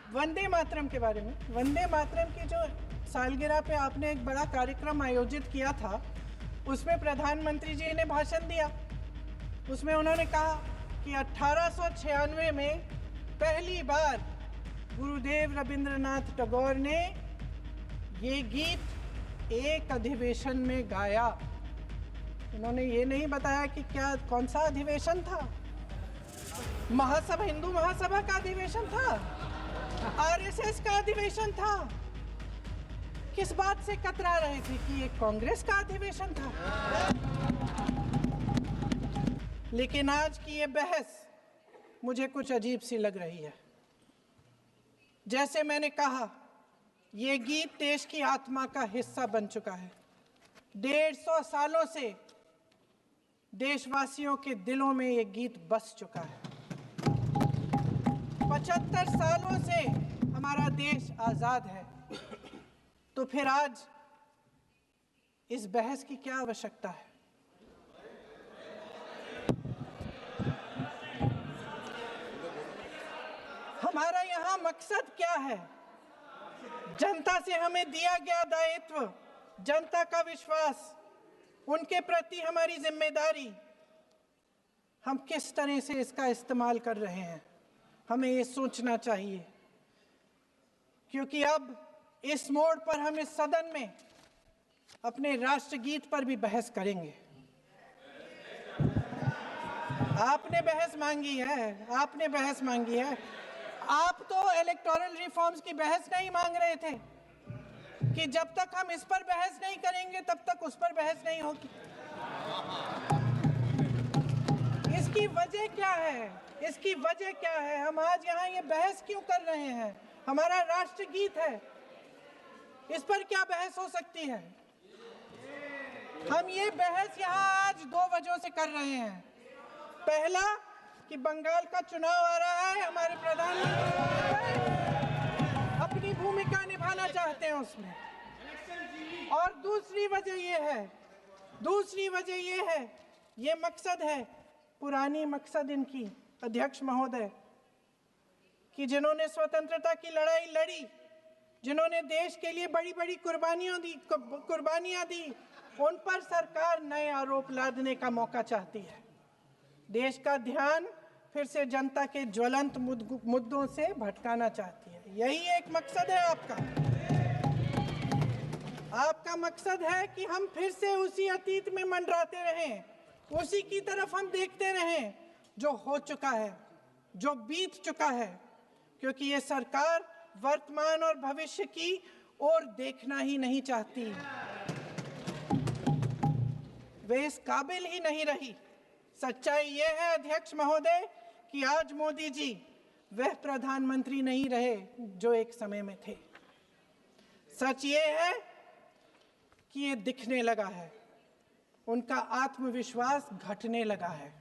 वंदे मातरम के बारे में, वंदे मातरम की जो सालगिरह पे आपने एक बड़ा कार्यक्रम आयोजित किया था, उसमें प्रधानमंत्री जी ने भाषण दिया। उसमें उन्होंने कहा कि 1896 में पहली बार गुरुदेव रविंद्रनाथ टैगोर ने ये गीत एक अधिवेशन में गाया। उन्होंने ये नहीं बताया कि क्या कौन सा अधिवेशन था। महासभा, हिंदू महासभा का अधिवेशन था, आरएसएस का अधिवेशन था। किस बात से कतरा रहे थे कि ये कांग्रेस का अधिवेशन था। लेकिन आज की ये बहस मुझे कुछ अजीब सी लग रही है। जैसे मैंने कहा, ये गीत देश की आत्मा का हिस्सा बन चुका है। 150 सालों से देशवासियों के दिलों में ये गीत बस चुका है। 75 सालों से हमारा देश आजाद है, तो फिर आज इस बहस की क्या आवश्यकता है? हमारा यहाँ मकसद क्या है? जनता से हमें दिया गया दायित्व, जनता का विश्वास, उनके प्रति हमारी जिम्मेदारी, हम किस तरह से इसका इस्तेमाल कर रहे हैं, हमें ये सोचना चाहिए। क्योंकि अब इस मोड़ पर हम इस सदन में अपने राष्ट्रगीत पर भी बहस करेंगे। आपने बहस मांगी है, आपने बहस मांगी है। आप तो इलेक्टोरल रिफॉर्म्स की बहस नहीं मांग रहे थे कि जब तक हम इस पर बहस नहीं करेंगे तब तक उस पर बहस नहीं होगी। इसकी वजह क्या है? इसकी वजह क्या है? हम आज यहाँ ये बहस क्यों कर रहे हैं? हमारा राष्ट्रगीत है, इस पर क्या बहस हो सकती है? हम ये बहस यहाँ आज 2 वजहों से कर रहे हैं। पहला कि बंगाल का चुनाव आ रहा है, हमारे प्रधानमंत्री अपनी भूमिका निभाना चाहते हैं उसमें। और दूसरी वजह ये है, ये मकसद है, पुरानी मकसद इनकी, अध्यक्ष महोदय, कि जिन्होंने स्वतंत्रता की लड़ाई लड़ी, जिन्होंने देश के लिए बड़ी बड़ी कुर्बानियां दी, उन पर सरकार नए आरोप लादने का मौका चाहती है। देश का ध्यान फिर से जनता के ज्वलंत मुद्दों से भटकाना चाहती है। यही एक मकसद है आपका। आपका मकसद है कि हम फिर से उसी अतीत में मंडराते रहें, उसी की तरफ हम देखते रहें जो हो चुका है, जो बीत चुका है। क्योंकि ये सरकार वर्तमान और भविष्य की ओर देखना ही नहीं चाहती, वे इस काबिल ही नहीं रही। सच्चाई ये है अध्यक्ष महोदय कि आज मोदी जी वह प्रधानमंत्री नहीं रहे जो एक समय में थे। सच ये है कि ये दिखने लगा है, उनका आत्मविश्वास घटने लगा है।